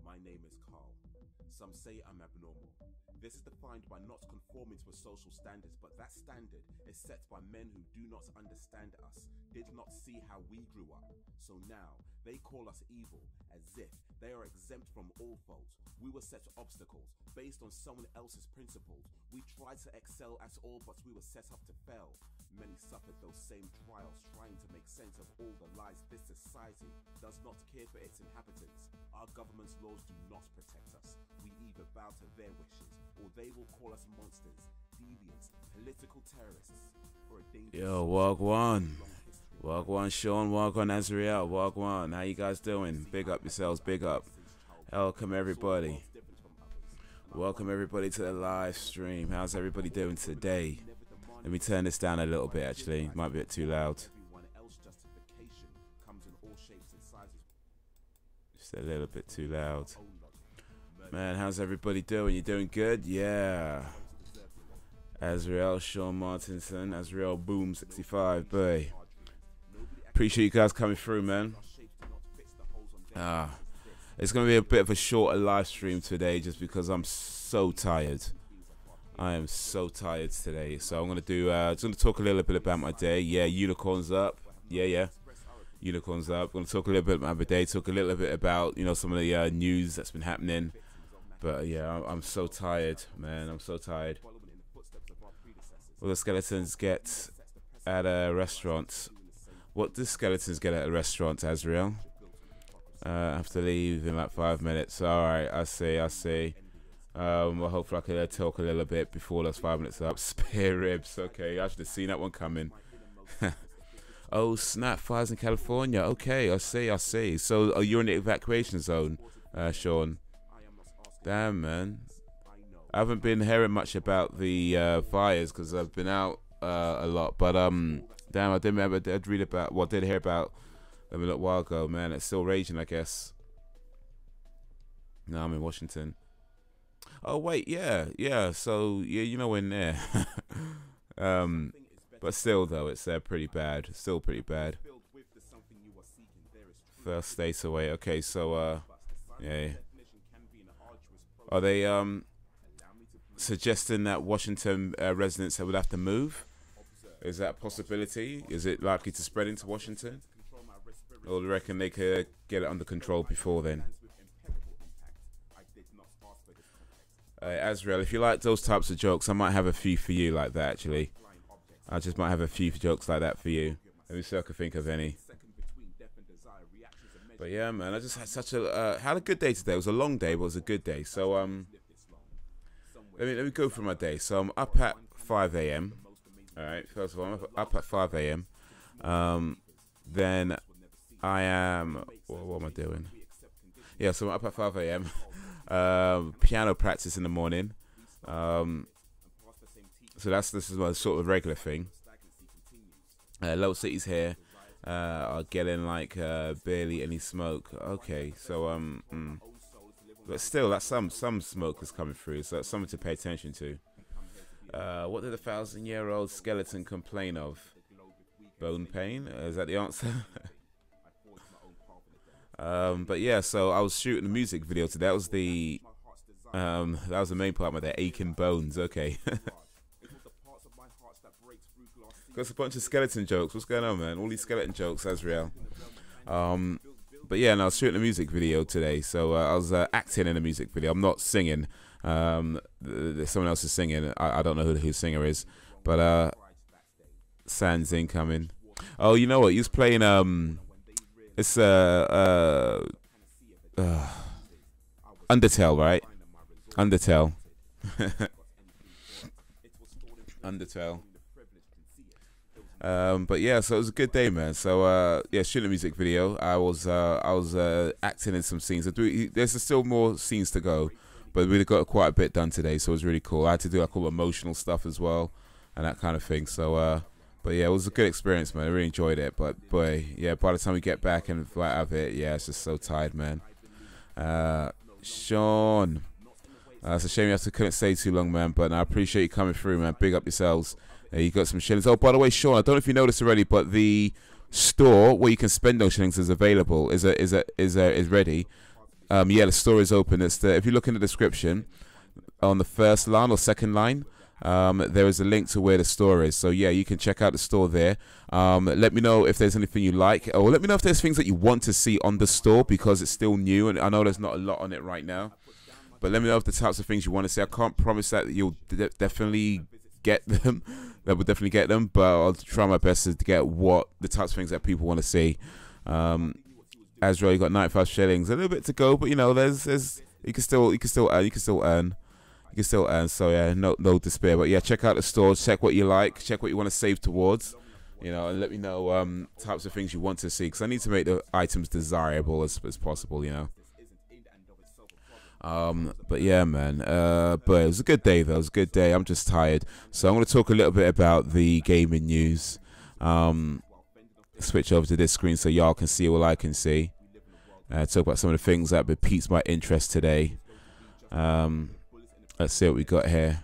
My name is Carl. Some say I'm abnormal. This is defined by not conforming to a social standards, but that standard is set by men who do not understand us, did not see how we grew up. So now they call us evil, as if they are exempt from all fault. We were set obstacles based on someone else's principles. We tried to excel at all, but we were set up to fail. Many suffered those same trials, trying to make sense of all the lies. This society does not care for its inhabitants. Our government's laws do not protect us. We either bow to their wishes, or they will call us monsters, deviants, political terrorists, or a dangerous... Yo, Wagwan. Wagwan Sean, Wagwan Azrael, Wagwan. How you guys doing? Big up yourselves, big up. Welcome everybody. Welcome everybody to the live stream. How's everybody doing today? Let me turn this down a little bit actually. Might be a bit too loud. Just a little bit too loud. Man, how's everybody doing? You doing good? Yeah. Azrael, Sean Martinson, Azrael Boom 65, boy. Appreciate you guys coming through, man. It's gonna be a bit of a shorter live stream today just because I'm so tired. I am so tired today. So I'm gonna do just gonna talk a little bit about my day. Yeah, unicorns up. Yeah. Unicorns up. I'm gonna talk a little bit about my day, talk a little bit about, you know, some of the news that's been happening. But yeah, I'm so tired, man. I'm so tired. What do skeletons get at a restaurant? What do skeletons get at a restaurant, Azrael? I have to leave in like 5 minutes. Alright, I see. Well, hopefully I can talk a little bit before those 5 minutes are up. Spare ribs, okay. I should have seen that one coming. Oh, snap, fires in California. Okay, I see. So, you're in the evacuation zone, Sean. Damn, man. I haven't been hearing much about the fires because I've been out a lot. But, damn, I did read about, well, I did hear about them a little while ago, man. It's still raging, I guess. No, I'm in Washington. Oh, wait, yeah. So, yeah, you know, in there. But still, though, it's pretty bad. Still pretty bad. First states away. Okay, so, yeah. Are they suggesting that Washington residents would have to move? Is that a possibility? Is it likely to spread into Washington? Or do you reckon they could get it under control before then? Azrael, if you like those types of jokes, I might have a few for you like that, actually. I just might have a few jokes like that for you. Let me see if I can think of any. But yeah, man, I just had such a had a good day today. It was a long day, but it was a good day. So let me go through my day. So I'm up at 5 a.m. All right, first of all, I'm up at 5 a.m. Then I am. What am I doing? Yeah, so I'm up at 5 a.m. Piano practice in the morning. So this is my sort of regular thing. Low City's here. Are getting like barely any smoke. Okay, so but still, that's some smoke is coming through. So that's something to pay attention to. What did a 1,000-year-old skeleton complain of? Bone pain? Is that the answer? But yeah, so I was shooting a music video today. That was the main part of my day. Aching bones. Okay. Got a bunch of skeleton jokes. What's going on, man? All these skeleton jokes, Azrael. But yeah, and I was shooting a music video today. So I was acting in a music video. I'm not singing. Someone else is singing. I don't know who the singer is. But Sans incoming. Oh, you know what? He was playing it's Undertale, right? Undertale. Undertale. But yeah, so it was a good day, man. So yeah, shooting a music video. I was acting in some scenes. There's still more scenes to go, but we got quite a bit done today, so it was really cool. I had to do like all emotional stuff as well and that kind of thing. So but yeah, it was a good experience, man. I really enjoyed it. But boy, yeah, by the time we get back and fly out of it, yeah, it's just so tired, man. Sean, it's a shame you couldn't stay too long, man. But I appreciate you coming through, man. Big up yourselves. You got some shillings. Oh, by the way, Sean, I don't know if you noticed already, but the store where you can spend those shillings is available. Is ready. yeah, the store is open. It's if you look in the description on the first line or second line, there is a link to where the store is. So yeah, you can check out the store there. Let me know if there's anything you like, or let me know if there's things that you want to see on the store, because it's still new and I know there's not a lot on it right now. But let me know if the types of things you want to see. I can't promise that you'll definitely get them. That will definitely get them, but I'll try my best to get what the types of things that people want to see. As well, you got 95 shillings, a little bit to go, but you know, there's you can still earn. So yeah, no despair. But yeah, check out the store, check what you like, check what you want to save towards, you know, and let me know types of things you want to see, because I need to make the items desirable as possible, you know. But yeah, man, but it was a good day though. It was a good day. I'm just tired, so I'm going to talk a little bit about the gaming news. Switch over to this screen so y'all can see all I can see. Talk about some of the things that have piqued my interest today. Let's see what we got here.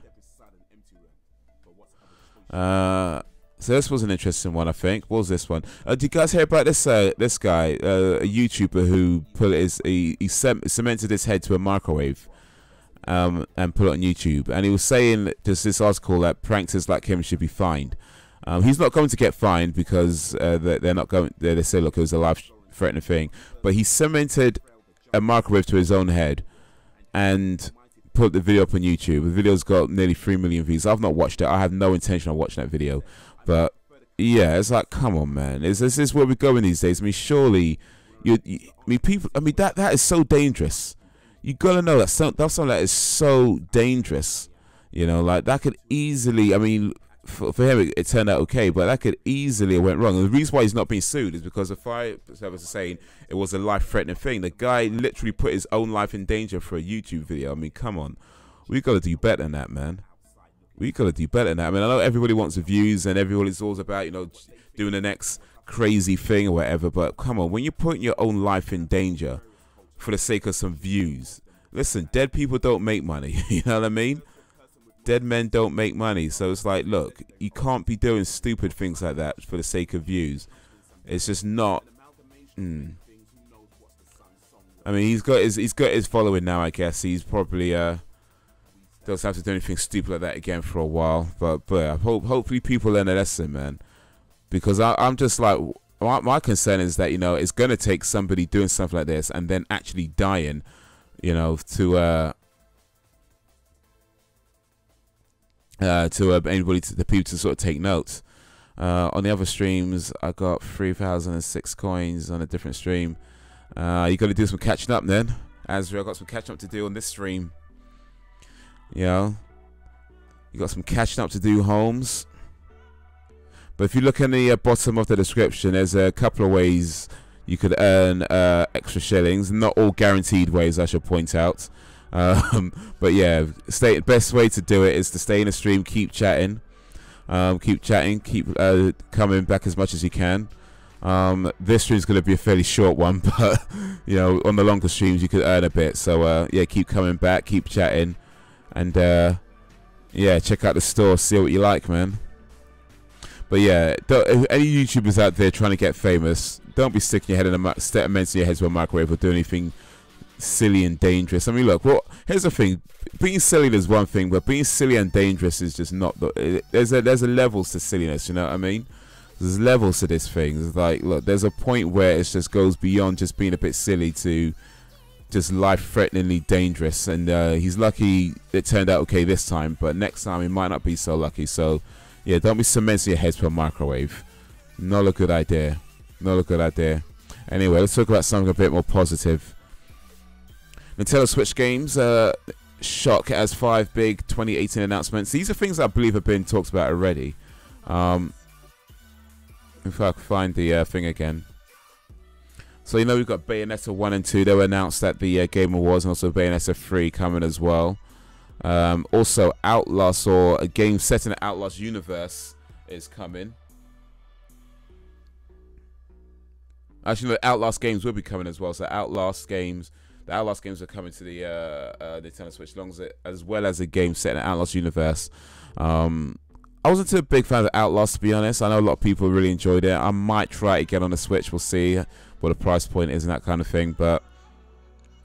So this was an interesting one, I think. What was this one? Do you guys hear about this this guy, a YouTuber who he cemented his head to a microwave and put it on YouTube, and he was saying just this article that pranksters like him should be fined. He's not going to get fined because they're not going. They say, look, it was a life-threatening thing, but he cemented a microwave to his own head and put the video up on YouTube. The video's got nearly 3 million views. I've not watched it. I have no intention of watching that video. But yeah, it's like, come on, man. Is this where we're going these days? I mean, surely, I mean, people. I mean, that is so dangerous. You gotta know that that's something that is so dangerous. You know, like that could easily. I mean, for him, it turned out okay, but that could easily have went wrong. And the reason why he's not being sued is because if I was saying it was a life-threatening thing, the guy literally put his own life in danger for a YouTube video. I mean, come on, we got to do better than that, man. We got to do better than that. I mean, I know everybody wants the views and everybody's always about, you know, doing the next crazy thing or whatever, but come on, when you're putting your own life in danger for the sake of some views, listen, dead people don't make money. You know what I mean? Dead men don't make money. So it's like, look, you can't be doing stupid things like that for the sake of views. It's just not. I mean, he's got his following now, I guess. He's probably doesn't have to do anything stupid like that again for a while. But hopefully people learn a lesson, man. Because I'm just like, my concern is that, you know, it's gonna take somebody doing something like this and then actually dying, you know, to anybody, the people to sort of take notes. On the other streams, I got 3,006 coins on a different stream. You got to do some catching up then. Azrael, got some catching up to do on this stream. You know, you got some catching up to do, Holmes. But if you look in the bottom of the description, there's a couple of ways you could earn extra shillings. Not all guaranteed ways, I should point out. But yeah, best way to do it is to stay in the stream, keep chatting, keep coming back as much as you can. This stream's going to be a fairly short one, but you know, on the longer streams you could earn a bit. So yeah, keep coming back, keep chatting, and yeah, check out the store, see what you like, man. But yeah, if any YouTubers out there trying to get famous, don't be sticking your head in cementing your head to a microwave or do anything silly and dangerous. I mean, look, well, here's the thing: being silly is one thing, but being silly and dangerous is just not. There's a levels to silliness. You know what I mean? There's levels to this thing. It's like, look, there's a point where it just goes beyond just being a bit silly to just life-threateningly dangerous. And he's lucky it turned out okay this time, but next time he might not be so lucky. So yeah, don't be cementing your head to a microwave. Not a good idea. Not a good idea. Anyway, let's talk about something a bit more positive. Nintendo Switch games, shock as 5 big 2018 announcements. These are things I believe have been talked about already. If I can find the thing again. So, you know, we've got Bayonetta 1 and 2. They were announced at the Game Awards, and also Bayonetta 3 coming as well. Also, Outlast, or a game set in the Outlast universe, is coming. Actually, the Outlast games will be coming as well. So, the Outlast games are coming to the Nintendo Switch, as well as a game set in the Outlast universe. I wasn't too big fan of Outlast, to be honest. I know a lot of people really enjoyed it. I might try it again on the Switch. We'll see what the price point is and that kind of thing. But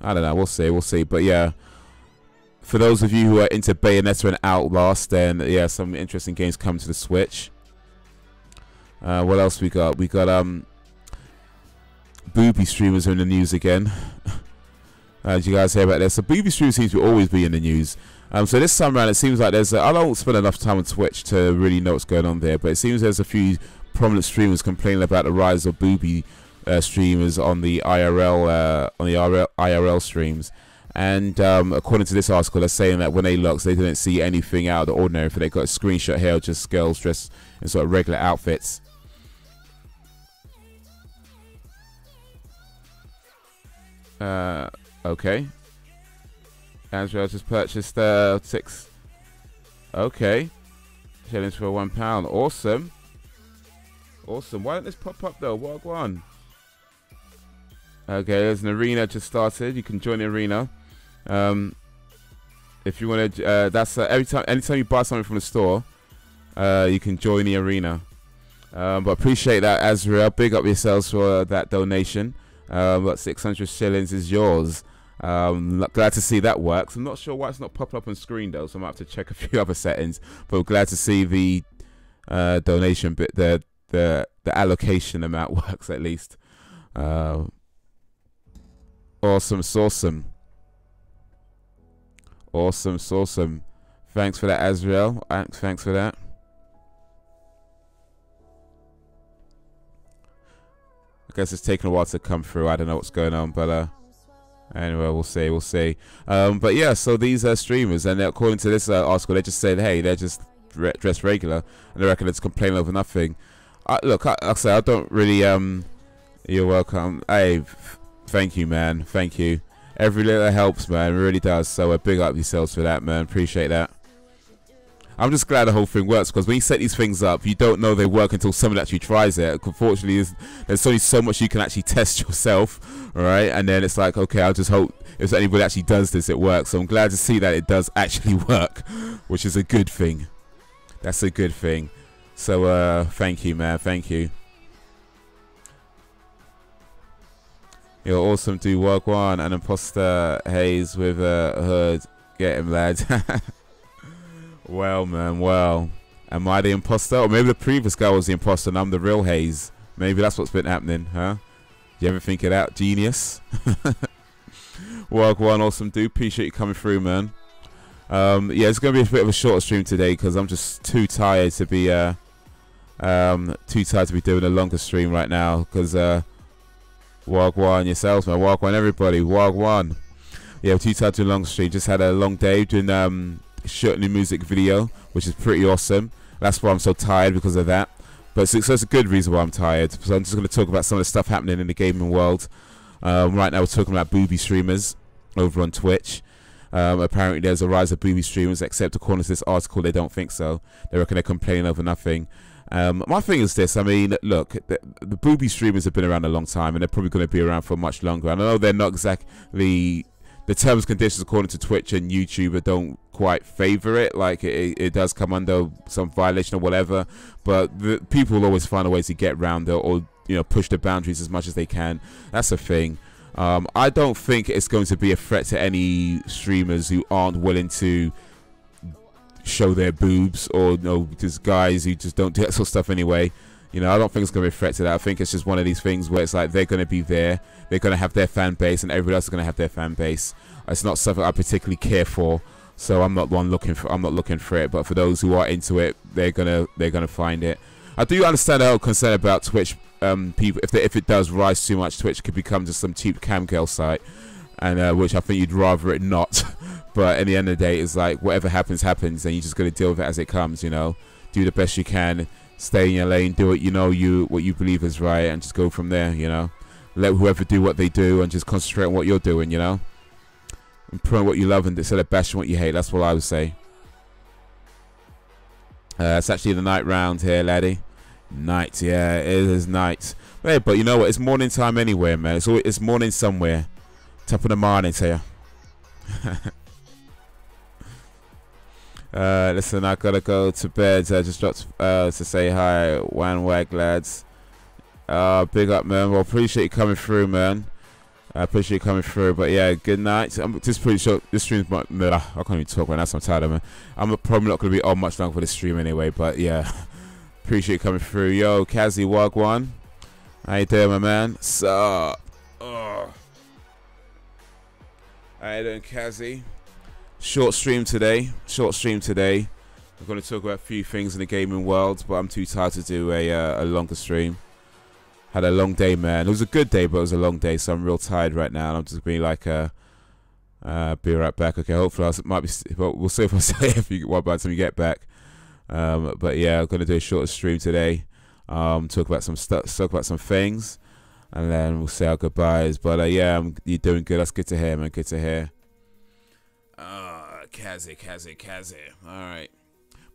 I don't know. We'll see. We'll see. But yeah, for those of you who are into Bayonetta and Outlast, then yeah, some interesting games come to the Switch. What else we got? We got booby streamers are in the news again. Did you guys hear about this? So booby streamers seems to always be in the news. So this time around, it seems like there's I don't spend enough time on Twitch to really know what's going on there, but it seems there's a few prominent streamers complaining about the rise of booby streamers on the IRL streams. And according to this article, they're saying that when they looked, they didn't see anything out of the ordinary. For they got a screenshot here of just girls dressed in sort of regular outfits. Okay. Angela just purchased 6. Okay. Challenge for £1. Awesome. Awesome. Why didn't this pop up though? What one? Okay, there's an arena just started. You can join the arena. If you want to, that's anytime you buy something from the store, you can join the arena. But appreciate that, Azrael. Big up yourselves for that donation. But 600 shillings is yours. Glad to see that works. I'm not sure why it's not popping up on screen though, so I might have to check a few other settings. But I'm glad to see the donation bit, the allocation amount works at least. Awesome, awesome. Awesome, awesome. Thanks for that, Azrael. Thanks for that. I guess it's taking a while to come through. I don't know what's going on, but anyway, we'll see. We'll see. But yeah, so these are streamers, and according to this article, they just said, hey, they're just dressed regular, and they reckon it's complaining over nothing. Look, I say I don't really. You're welcome. Hey, thank you, man. Thank you. Every little helps, man. It really does. So big up yourselves for that, man. Appreciate that. I'm just glad the whole thing works, because when you set these things up, you don't know they work until someone actually tries it. Unfortunately, there's only so much you can actually test yourself, all right? And then it's like, okay, I'll just hope if anybody actually does this, it works. So I'm glad to see that it does actually work, which is a good thing. That's a good thing. So thank you, man. Thank you. You're awesome, dude. Work one. An imposter Haze with a hood. Get him, lad. Well, man, well. Am I the imposter? Or maybe the previous guy was the imposter and I'm the real Haze. Maybe that's what's been happening, huh? You ever think it out, genius? Work one. Awesome, dude. Appreciate you coming through, man. Yeah, it's going to be a bit of a shorter stream today because I'm just too tired to be doing a longer stream right now because Walk one yourselves, man. Walk one, everybody. Walk one. Yeah, too tired to do a long stream. Just had a long day doing shooting a music video, which is pretty awesome. That's why I'm so tired, because of that. But so it's a good reason why I'm tired. So I'm just going to talk about some of the stuff happening in the gaming world. Right now we're talking about booby streamers over on Twitch. Apparently there's a rise of booby streamers, except according to this article they don't think so. They reckon they're complaining over nothing. My thing is this, I mean, look, the booby streamers have been around a long time, and they're probably going to be around for much longer. And I know they're not exactly, the terms and conditions according to Twitch and YouTube don't quite favor it, like it does come under some violation or whatever, but the people will always find a way to get around it, or you know, push the boundaries as much as they can. That's the thing. I don't think it's going to be a threat to any streamers who aren't willing to show their boobs, or you know, just guys who just don't do that sort of stuff anyway. You know, I don't think it's going to be a threat to that. I think it's just one of these things where it's like they're going to be there, they're going to have their fan base, and everybody else is going to have their fan base. It's not something I particularly care for, so I'm not looking for it. But for those who are into it, they're gonna find it. I do understand the whole concern about Twitch. People, if it does rise too much, Twitch could become just some cheap cam girl site, and which I think you'd rather it not. But at the end of the day, it's like whatever happens, happens, and you just got to deal with it as it comes. You know, do the best you can, stay in your lane, do what you believe is right, and just go from there. You know, let whoever do what they do, and just concentrate on what you're doing. You know, and promote what you love, and instead of bashing what you hate. That's what I would say. It's actually the night round here, laddie. Night, yeah, it is night. Hey, but you know what? It's morning time anywhere, man. It's morning somewhere. Top of the morning to you. Listen, I gotta go to bed. I just dropped to say hi, Wan Wag lads. Big up, man. Well, appreciate you coming through, man. I appreciate you coming through. But yeah, good night. I'm just pretty sure this stream's I can't even talk right now, so I'm tired of it. I'm probably not going to be on much longer for this stream anyway. But yeah, appreciate you coming through. Yo, Kazi Wagwan. How you doing, my man? Sup? Oh. How you doing, Kazi? Short stream today. I'm going to talk about a few things in the gaming world, but I'm too tired to do a longer stream. Had a long day, man. It was a good day, but it was a long day, so I'm real tired right now. And I'm just being like, be right back. Okay, hopefully we'll see if I say by the time you get back. But yeah, I'm going to do a shorter stream today. Talk about some stuff, talk about some things, and then we'll say our goodbyes. But yeah, you're doing good. That's good to hear, man. Good to hear. Kazi. All right.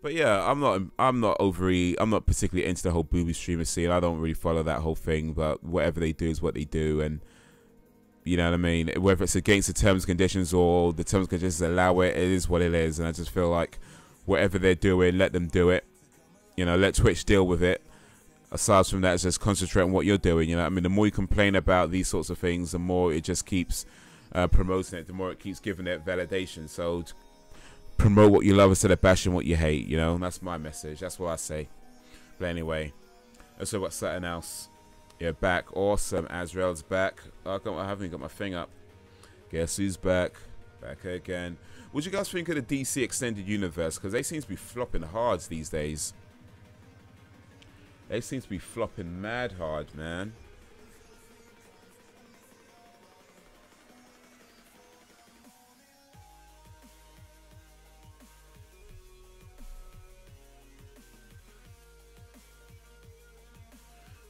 But yeah, I'm not particularly into the whole booby streamer scene. I don't really follow that whole thing. But whatever they do is what they do, and you know what I mean. Whether it's against the terms and conditions or the terms and conditions allow it, it is what it is. And I just feel like whatever they're doing, let them do it. You know, let Twitch deal with it. Aside from that, just concentrate on what you're doing. You know what I mean. The more you complain about these sorts of things, the more it just keeps promoting it. The more it keeps giving it validation. So promote what you love instead of bashing what you hate, you know. That's my message. That's what I say. But anyway, let's talk about something else. Yeah, back. Awesome. Azrael's back. I haven't got my thing up. Guess who's back? Back again. What do you guys think of the DC Extended Universe? Because they seem to be flopping hard these days. They seem to be flopping mad hard, man.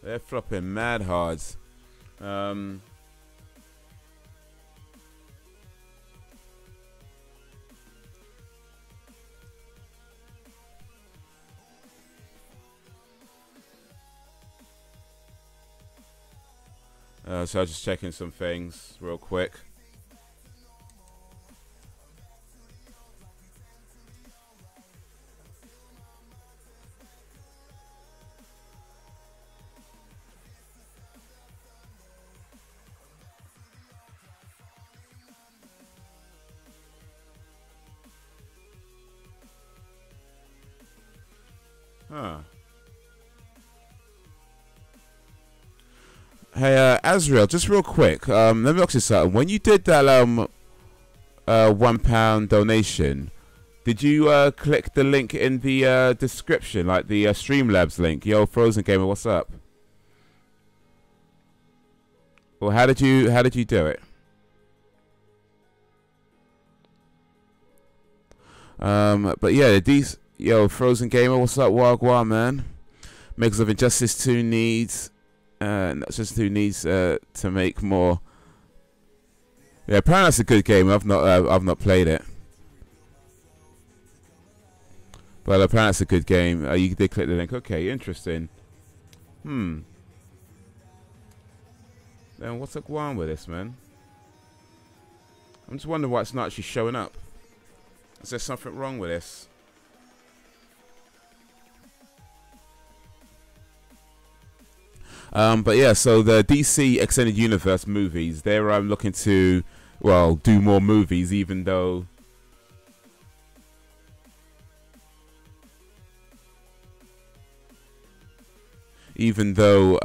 They're flopping mad hard. So I was just checking some things real quick. Huh. Hey, Azrael, just real quick. Let me ask you something. When you did that £1 donation, did you click the link in the description, like the Streamlabs link? Yo, Frozen Gamer, what's up? Well, how did you do it? But yeah, yo, Frozen Gamer, what's up? Wagwan, man. Makers of Injustice 2 needs. Injustice 2 needs to make more. Yeah, apparently that's a good game. I've not played it, but apparently it's a good game. You did click the link. Okay, interesting. Then what's going on with this, man? I'm just wondering why it's not actually showing up. Is there something wrong with this? But yeah, so the DC Extended Universe movies, they're looking to, well, do more movies, even though even though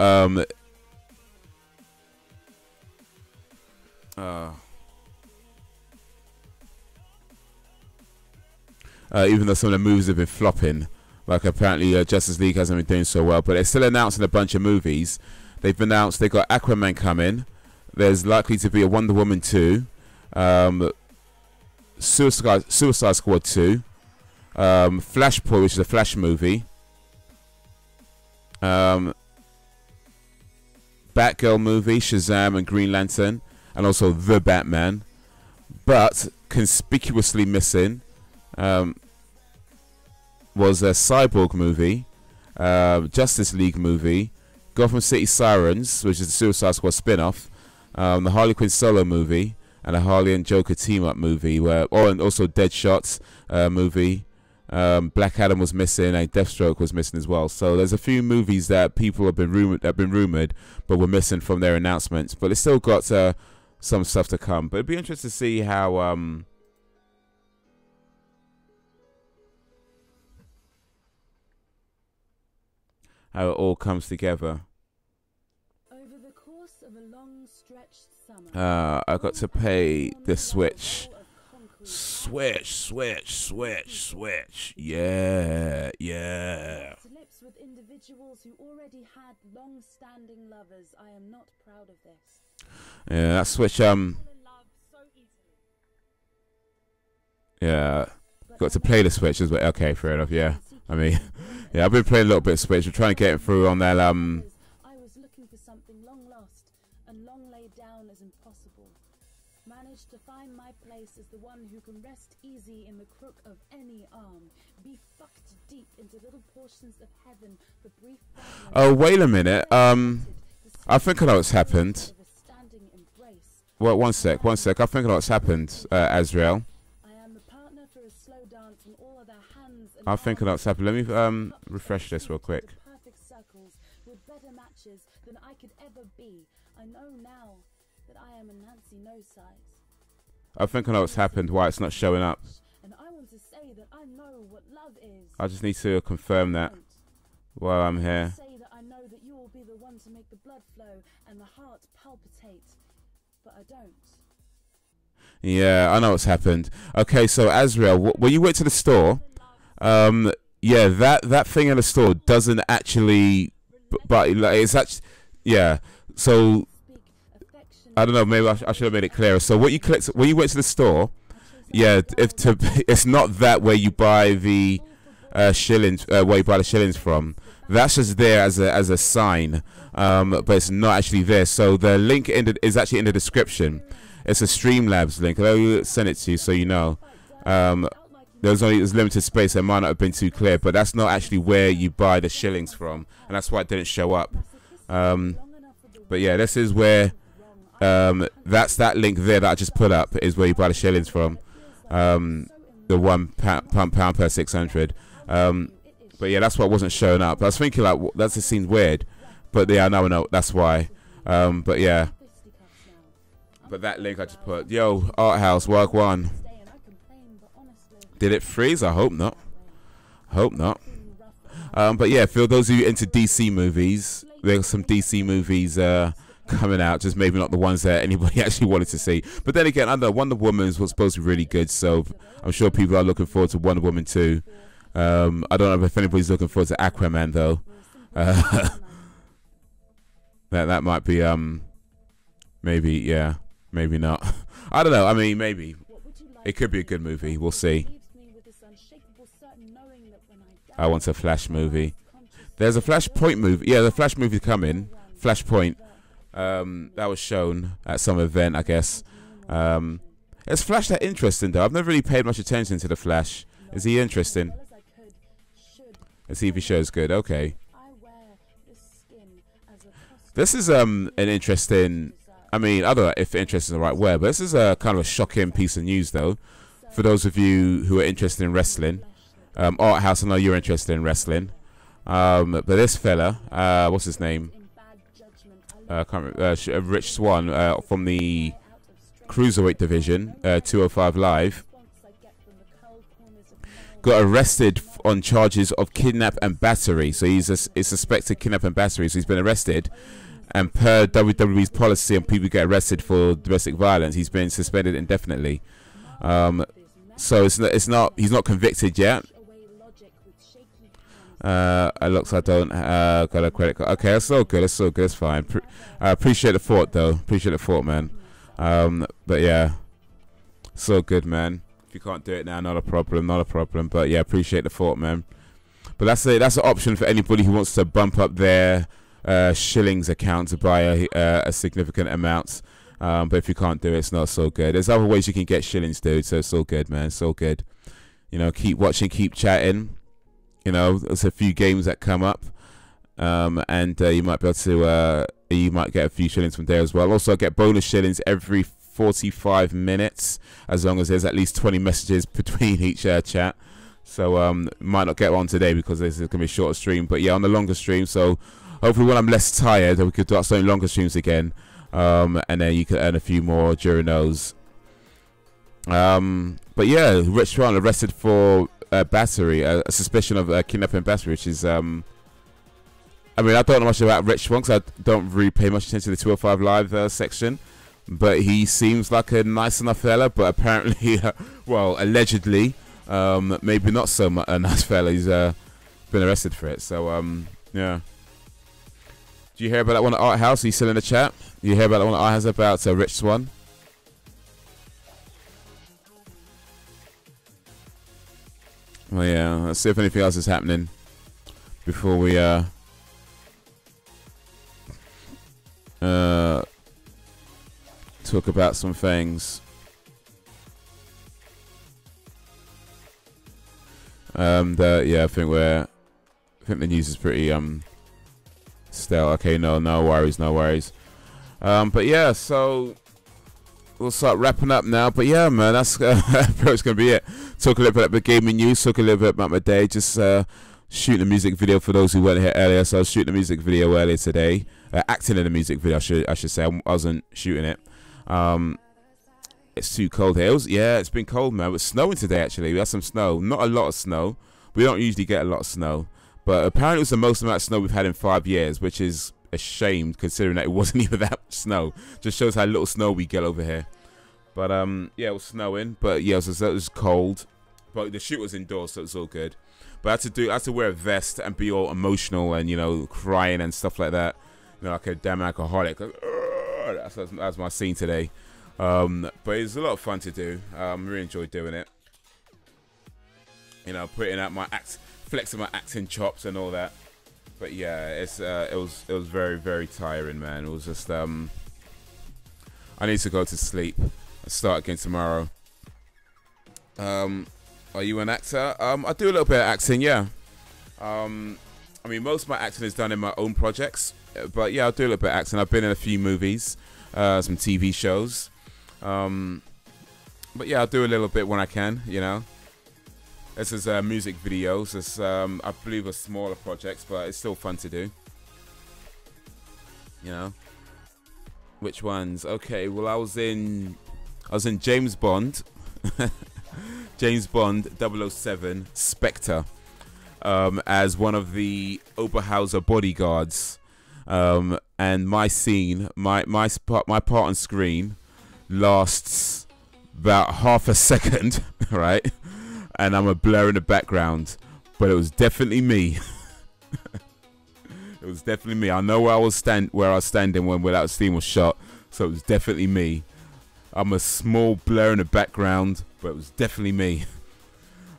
some of the movies have been flopping. Like apparently Justice League hasn't been doing so well, but they're still announcing a bunch of movies. They've announced they got Aquaman coming. There's likely to be a Wonder Woman 2, Suicide Squad 2, Flashpoint, which is a Flash movie, Batgirl movie, Shazam and Green Lantern, and also The Batman. But conspicuously missing was a Cyborg movie, Justice League movie, Gotham City Sirens, which is the Suicide Squad spin-off, the Harley Quinn solo movie, and a Harley and Joker team-up movie, and also Deadshot movie. Black Adam was missing, and Deathstroke was missing as well. So there's a few movies that people have been rumored, but were missing from their announcements. But it's still got some stuff to come. But it'd be interesting to see how it all comes together. Over the course of a long stretched summer, I got to pay the Switch. Switch. Yeah. Lips with individuals who already had long-standing lovers. I am not proud of this. Yeah, that Switch. Yeah, got to play the Switch as well. Okay, fair enough. Yeah, I mean, yeah, I've been playing a little bit of Switch. We're trying to get it through on that. I was looking for something long lost and long laid down as impossible. Managed to find my place as the one who can rest easy in the crook of any arm, be fucked deep into little portions of heaven for brief. Oh, wait a minute. I think I know what's happened. Well, one sec. I think I know what's happened, Azrael. I think I know what's happened. Let me refresh this real quick. Perfect circles with better matches than I could ever be. I know now that I am a Nancy no size. I think I know what's happened. Why it's not showing up. And I want to say that I know what love is. I just need to confirm that while I'm here. Say that I know that you will be the one to make the blood flow and the heart palpitate, but I don't. Yeah, I know what's happened. Okay, so Azrael, when you went to the store, yeah, that thing in the store doesn't actually, but like, it's actually, yeah. So I don't know. Maybe I should have made it clearer. So what you clicked when you went to the store, yeah, it's not that where you buy the shillings, where you buy the shillings from. That's just there as a sign, but it's not actually there. So the link is actually in the description. It's a Streamlabs link. I'll send it to you so you know. There's limited space. It might not have been too clear, but that's not actually where you buy the shillings from, and that's why it didn't show up. But yeah, this is where that's that link there that I just put up is where you buy the shillings from. The £1 per 600. But yeah, that's what wasn't showing up. I was thinking like that just seems weird, but yeah, now I know that's why. But yeah, but that link I just put. Yo, Art House, work one. Did it freeze? I hope not. Hope not. But yeah, for those of you into DC movies, there's some DC movies coming out. Just maybe not the ones that anybody actually wanted to see. But then again, I know Wonder Woman was supposed to be really good, so I'm sure people are looking forward to Wonder Woman 2. I don't know if anybody's looking forward to Aquaman though. That might be maybe, yeah, maybe not. I don't know. I mean, maybe it could be a good movie. We'll see. I want a Flash movie. There's a Flashpoint movie. Yeah, the Flash movie coming. Flashpoint. That was shown at some event, I guess. Is Flash that interesting though? I've never really paid much attention to the Flash. Is he interesting? Let's see if he shows good. Okay. This is an interesting. I mean, I don't know if interesting is the right word, but this is a kind of a shocking piece of news though. For those of you who are interested in wrestling, Art House, I know you're interested in wrestling. But this fella, what's his name? I can't remember. Rich Swan from the Cruiserweight division, 205 Live, got arrested on charges of kidnap and battery. So he's suspected kidnap and battery. So he's been arrested, and per WWE's policy, and people get arrested for domestic violence, he's been suspended indefinitely. So he's not convicted yet. It looks I don't got a credit card. Okay, that's so good. That's so good. It's fine. I appreciate the thought though. Appreciate the thought, man. But yeah, so good, man. If you can't do it now, not a problem. Not a problem. But yeah, appreciate the thought, man. But that's an option for anybody who wants to bump up their shillings account to buy a significant amount. But if you can't do it, it's not so good. There's other ways you can get shillings, dude. So it's so good, man. So good. You know, keep watching, keep chatting. You know, there's a few games that come up, and you might be able to, you might get a few shillings from there as well. Also, get bonus shillings every 45 minutes, as long as there's at least 20 messages between each chat. So, might not get one today because this is going to be a shorter stream, but yeah, on the longer stream. So, hopefully when I'm less tired, we could do some longer streams again. and then you can earn a few more during those. But yeah, Rich Swan arrested for battery, a suspicion of kidnapping battery, which is I mean, I don't know much about Rich Swan because I don't really pay much attention to the 205 Live section, but he seems like a nice enough fella. But apparently, well, allegedly, maybe not so much a nice fella. He's been arrested for it. So yeah. Do you hear about that one at Art House? Are you still in the chat? You hear about that one at Art House about Rich Swan? Well, yeah. Let's see if anything else is happening before we talk about some things. Yeah, I think the news is pretty stale. Okay, no worries. But yeah, so we'll start wrapping up now. But yeah, man, that's pretty much gonna be it. Talk a little bit about the gaming news. Talk a little bit about my day. Just shooting a music video for those who weren't here earlier. So I was shooting a music video earlier today. Acting in a music video, I should say. I wasn't shooting it. It's too cold here. It's been cold, man. It's snowing today, actually. We had some snow. Not a lot of snow. We don't usually get a lot of snow. But apparently it was the most amount of snow we've had in 5 years, which is a shame considering that it wasn't even that much snow. Just shows how little snow we get over here. But yeah, it was snowing. But yeah, it was cold. But the shoot was indoors, so it was all good. But I had to wear a vest and be all emotional and, you know, crying and stuff like that. You know, like a damn alcoholic. That's my scene today. But it's a lot of fun to do. Really enjoyed doing it. You know, putting out my flexing my acting chops and all that. But yeah, it was very, very tiring, man. It was just I need to go to sleep and start again tomorrow. Are you an actor? I do a little bit of acting, yeah. I mean, most of my acting is done in my own projects, but yeah, I'll do a little bit of acting. I've been in a few movies, some TV shows. But yeah, I'll do a little bit when I can, you know. This is music videos. It's I believe are smaller projects, but it's still fun to do. You know. Which ones? Okay, well I was in James Bond. James Bond 007 Spectre, as one of the Oberhauser bodyguards, and my scene, my part on screen lasts about half a second, right? And I'm a blur in the background, but it was definitely me. It was definitely me. I know where I was standing when that scene was shot, so it was definitely me. I'm a small blur in the background, but it was definitely me.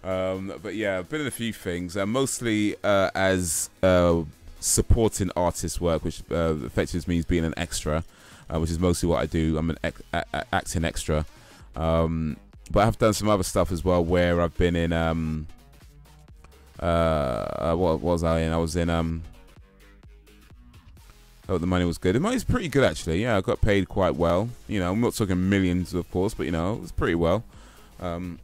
But yeah, I've been in a few things, mostly as supporting artist work, which effectively means being an extra, which is mostly what I do. I'm an acting extra. But I've done some other stuff as well where I've been in what was I in? I was in oh, the money was good. The money's pretty good actually. Yeah, I got paid quite well. You know, I'm not talking millions of course, but you know, it was pretty well. I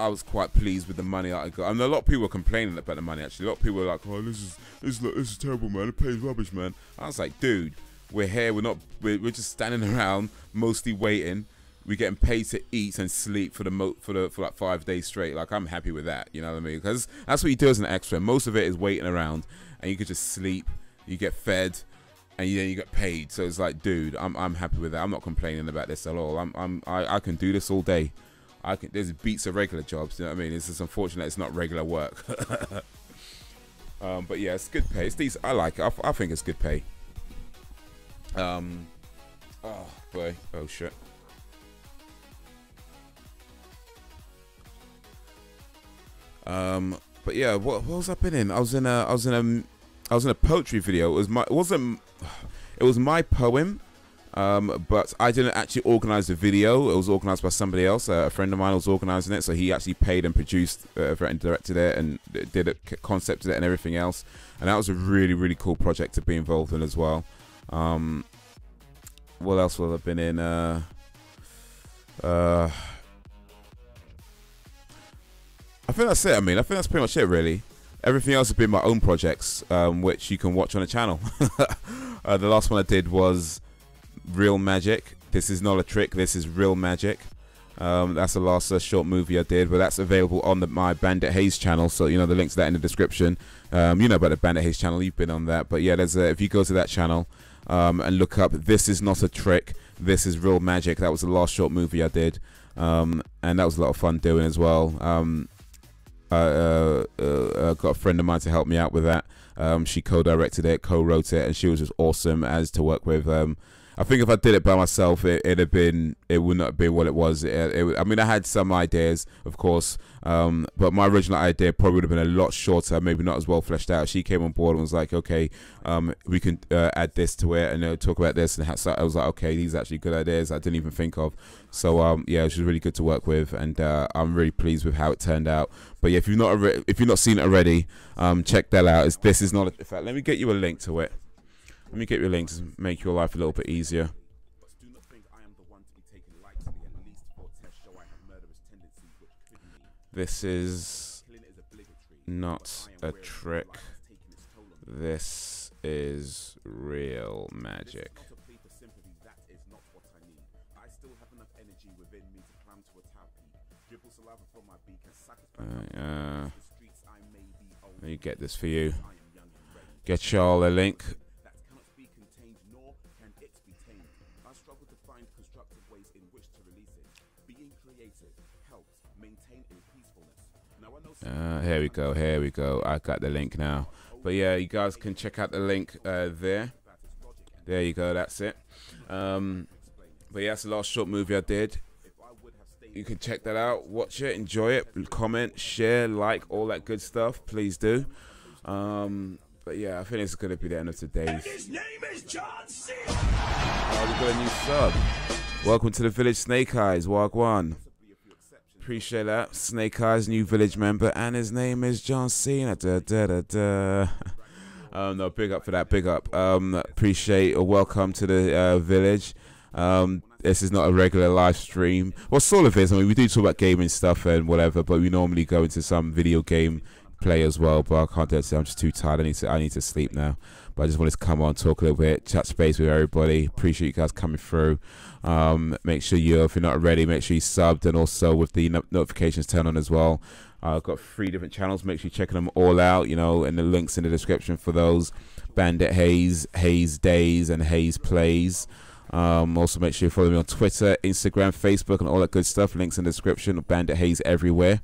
was quite pleased with the money that I got. I mean, a lot of people were complaining about the money actually. A lot of people were like, "Oh, this is terrible, man. It pays rubbish, man." I was like, "Dude, we're here. We're just standing around, mostly waiting. We're getting paid to eat and sleep for like 5 days straight. Like, I'm happy with that. You know what I mean? Because that's what you do as an extra. Most of it is waiting around, and you could just sleep. You get fed, and then you get paid. So it's like, dude, I'm happy with that. I'm not complaining about this at all. I can do this all day. There's beats of regular jobs. You know what I mean? It's just unfortunate it's not regular work. But yeah, it's good pay. It's decent. I like it. I think it's good pay. Oh boy. Oh shit. But yeah, what was I been in? I was in a poetry video. It was my poem, but I didn't actually organize the video. It was organized by somebody else. A friend of mine was organizing it, so he actually paid and produced and directed it and did it, concepted it and everything else. And that was a really, really cool project to be involved in as well. What else have I been in? I think that's it. I mean, I think that's pretty much it, really. Everything else has been my own projects, which you can watch on the channel. The last one I did was real magic. This is not a trick. This is real magic. That's the last short movie I did, but that's available on my Bandit Haze channel. So you know the links to that in the description. You know about the Bandit Haze channel. You've been on that, but yeah, there's if you go to that channel and look up "This is not a trick. This is real magic." That was the last short movie I did, and that was a lot of fun doing as well. Got a friend of mine to help me out with that. She co-directed it, co-wrote it, and she was just awesome as to work with. I think if I did it by myself, it would not be what it was. I mean, I had some ideas, of course, but my original idea probably would have been a lot shorter, maybe not as well fleshed out. She came on board and was like, okay, we can add this to it and talk about this. And so I was like, okay, these are actually good ideas I didn't even think of. So yeah, she was really good to work with, and I'm really pleased with how it turned out. But yeah, if you've not seen it already, check that out. This is not. In fact, let me get you a link to it. Let me get you a link to make your life a little bit easier. This is not a trick. This is real magic. Let me get this for you. Get y'all a link. Here we go, here we go. I got the link now. But yeah, you guys can check out the link there. There you go, that's it. But yeah, that's the last short movie I did. You can check that out, watch it, enjoy it, comment, share, like, all that good stuff. Please do. But yeah, I think it's going to be the end of today's. His name is John C. Oh, we got a new sub. Welcome to the village, Snake Eyes. Wagwan. Appreciate that. Snake Eyes, new village member, and his name is John Cena. No, big up for that. Big up. Appreciate or welcome to the village. This is not a regular live stream. Well, sort of is. I mean, we do talk about gaming stuff and whatever, but we normally go into some video game play as well. But I can't do it. I'm just too tired. I need to sleep now. But I just wanted to come on, talk a little bit, chat space with everybody. Appreciate you guys coming through. Make sure if you're not already, make sure you subbed, and also with the notifications turned on as well. I've got 3 different channels. Make sure you're checking them all out, you know, and the links in the description for those. Bandit Haze, Haze Days, and Haze Plays. Also make sure you follow me on Twitter, Instagram, Facebook, and all that good stuff. Links in the description. Bandit Haze everywhere.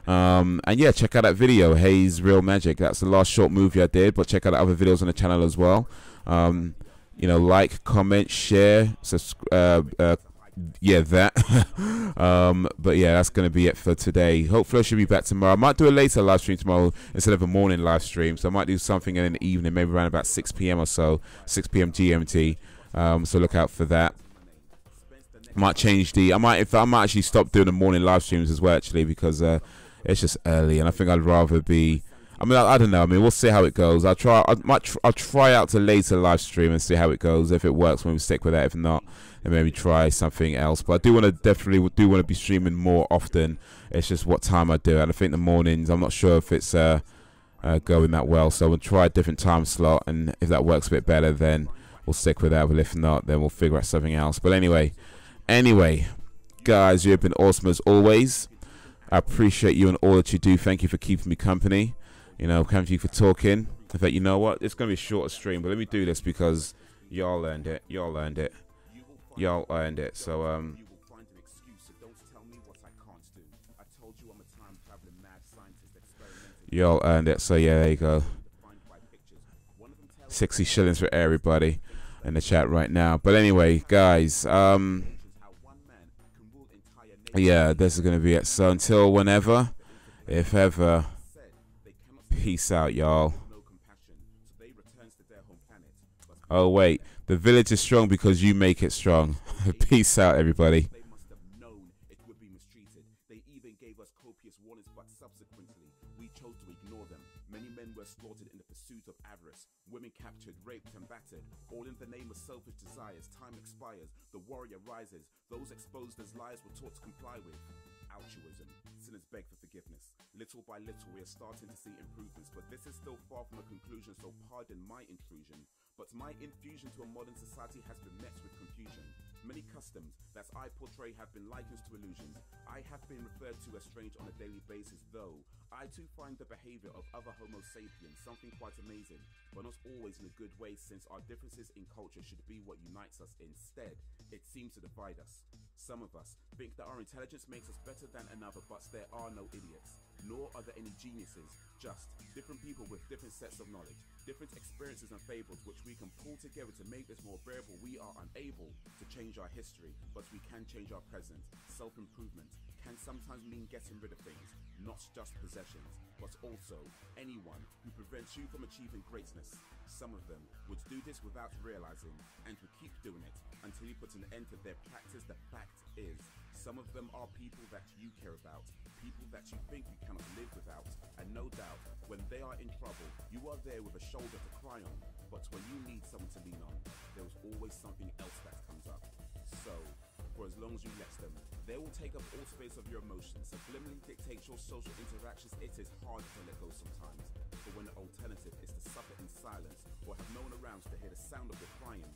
And yeah, check out that video, Haze Real Magic. That's the last short movie I did, but check out the other videos on the channel as well. You know, like, comment, share, subscribe. Yeah, that. But yeah, that's gonna be it for today. Hopefully I should be back tomorrow. I might do a later live stream tomorrow instead of a morning live stream, so I might do something in the evening, maybe around about 6 p.m. or so, 6 p.m. GMT. So look out for that. Might change I might actually stop doing the morning live streams as well, actually, because it's just early, and I think I'd rather be. I mean, I don't know. I mean, we'll see how it goes. I'll try out to later live stream and see how it goes. If it works, maybe stick with that. If not, then maybe try something else. But I do want to definitely want to be streaming more often. It's just what time I do it. And I think the mornings, I'm not sure if it's going that well. So we'll try a different time slot, and if that works a bit better, then we'll stick with that. But if not, then we'll figure out something else. But anyway, guys, you've been awesome as always. I appreciate you and all that you do. Thank you for keeping me company. You know, thank you for talking. In fact, you know what? It's going to be a shorter stream, but let me do this because y'all earned it. Y'all earned it. Y'all earned it. So, y'all earned it. So, yeah, there you go. 60 shillings for everybody in the chat right now. But anyway, guys, yeah, this is going to be it. So, until whenever, if ever, peace out, y'all. Oh, wait. The village is strong because you make it strong. Peace out, everybody. They must have known it would be mistreated. They even gave us copious warnings, but subsequently, we chose to ignore them. Many men were slaughtered in the pursuit of avarice. Women captured, raped, and battered. All in the name of selfish desires. Time expires. The warrior rises. Those exposed as liars were taught to comply with. Altruism. Sinners beg for forgiveness. Little by little, we are starting to see improvements, but this is still far from a conclusion, so pardon my intrusion. but my infusion to a modern society has been met with confusion. Many customs that I portray have been likened to illusions. I have been referred to as strange on a daily basis, though I too find the behavior of other Homo sapiens something quite amazing, but not always in a good way, since our differences in culture should be what unites us. Instead, it seems to divide us. Some of us think that our intelligence makes us better than another, but there are no idiots, nor are there any geniuses, just different people with different sets of knowledge, different experiences and fables which we can pull together to make this more bearable. We are unable to change our history, but we can change our present. Self-improvement can sometimes mean getting rid of things, not just possessions, but also anyone who prevents you from achieving greatness. Some of them would do this without realizing, and would keep doing it until you put an end to their practice. The fact is, some of them are people that you care about, people that you think you cannot live without, and no doubt, when they are in trouble, you are there with a shoulder to cry on, but when you need someone to lean on, there is always something else that comes up. So, for as long as you let them, they will take up all space of your emotions, subliminally dictate your social interactions. It is hard to let go sometimes, but when the alternative is to suffer in silence or have no one around to hear the sound of your crying,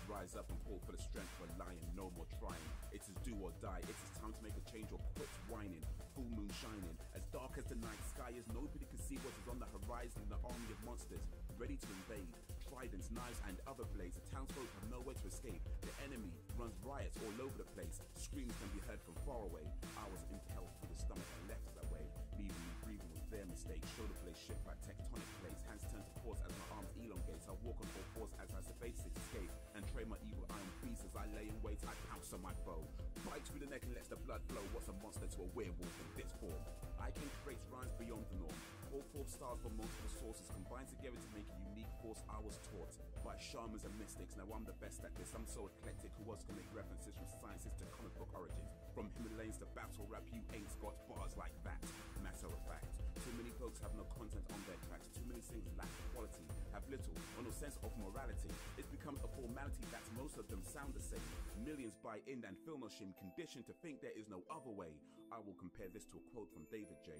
rise up and call for the strength of a lion, no more trying. It is do or die, it is time to make a change or quit whining. Full moon shining, as dark as the night sky is, nobody can see what is on the horizon. The army of monsters, ready to invade, tridents, knives and other blades. The townsfolk have nowhere to escape, the enemy runs riots all over the place. Screams can be heard from far away. I was impelled through the stomach and left that way, leaving me breathing with their mistakes. Shoulder blades shift like tectonic plates, hands turn to pause as my arms elongate. I walk on all fours as I survey to escape, and train my evil iron beast as I lay in wait. I pounce on my foe, bite through the neck and lets the blood flow. What's a monster to a werewolf in this form? I can create rhymes beyond the norm, all 4 stars from multiple sources combined together to make a unique force. I was taught by shamans and mystics, now I'm the best at this. I'm so eclectic, who else can make references from sciences to comic book origins, from Himalayas to battle rap? You ain't got bars like that. Matter of fact, too many folks have no content on their tracks, too many singers lack quality, have little or no sense of morality. It becomes a formality that most of them sound the same. Millions buy in and feel no shame, conditioned to think there is no other way. I will compare this to a quote from David J.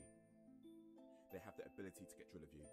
They have the ability to get rid of you.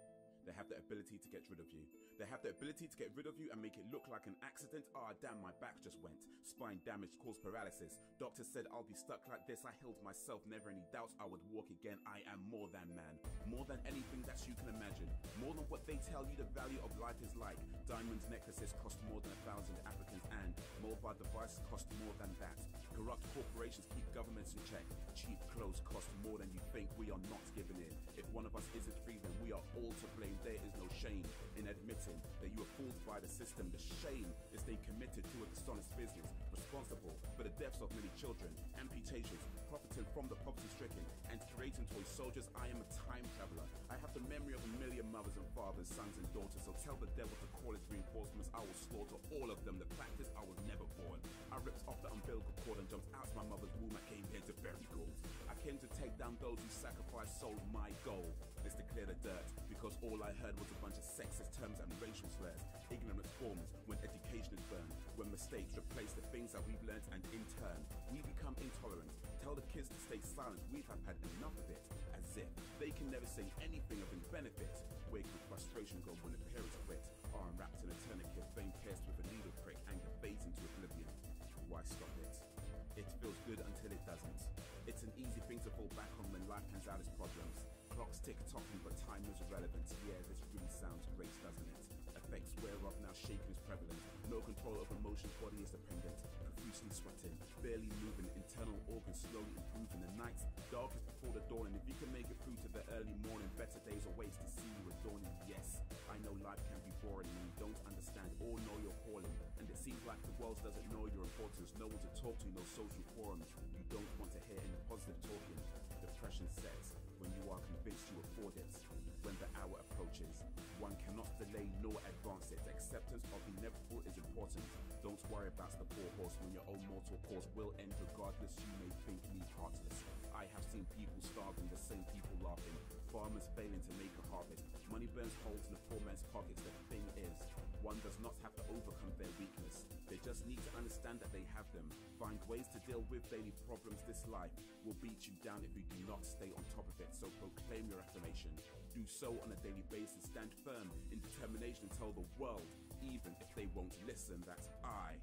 They have the ability to get rid of you. They have the ability to get rid of you and make it look like an accident. Ah, damn, my back just went. Spine damage caused paralysis. Doctor said I'll be stuck like this. I held myself, never any doubts I would walk again. I am more than man, more than anything that you can imagine, more than what they tell you the value of life is like. Diamond necklaces cost more than 1,000 Africans, and mobile devices cost more than that. Corrupt corporations keep governments in check. Cheap clothes cost more than you think. We are not giving in. If one of us isn't free, then we are all to blame. There is no shame in admitting that you are fooled by the system. The shame is staying committed to a dishonest business, responsible for the deaths of many children, amputations, profiting from the poverty-stricken, and creating toy soldiers. I am a time traveler. I have the memory of 1 million mothers and fathers, sons and daughters. So tell the devil to call his reinforcements. I will slaughter all of them. The fact is, I was never born. I ripped off the umbilical cord and jumped out of my mother's womb. I came here to bury gold. I came to take down those who sacrificed soul. My goal is to clear the dirt, because all I heard was a bunch of sexist terms and racial slurs. Ignorant forms when education is burned, when mistakes replace the things that we've learned, and in turn we become intolerant. Tell the kids to stay silent. We have had enough of it, as if they can never say anything of any benefit. Where can frustration go when the parents quit? Arm wrapped in a tourniquet, vein pierced with a needle prick, anger fades into oblivion. Why stop it? It feels good until it doesn't. It's an easy thing to fall back on when life hands out its problems. Clocks tick-tocking, but time is irrelevant. Yeah, this really sounds great, doesn't it? Effects whereof now shaking is prevalent. No control of emotions, body is dependent. Profusely sweating, barely moving, internal organs slowly improving. The night's darkest before the dawn, and if you can make it through to the early morning, better days await to see you adorning. Yes, I know life can be boring when you don't understand or know your calling, and it seems like the world doesn't know your importance. No one to talk to, no social forums. You don't want to hear any positive talking. Depression sets when you are convinced you afford it. When the hour approaches, one cannot delay nor advance it. Acceptance of the inevitable is important. Don't worry about the poor horse when your own mortal course will end regardless. You may think me heartless. I have seen people starving, the same people laughing. Farmers failing to make a harvest. Money burns holes in the poor man's pockets. The thing is, one does not have to overcome their weakness. They just need to understand that they have them. Find ways to deal with daily problems. This life will beat you down if you do not stay on top of it. So proclaim your affirmation. Do so on a daily basis. Stand firm in determination and tell the world even if they won't listen. That's I.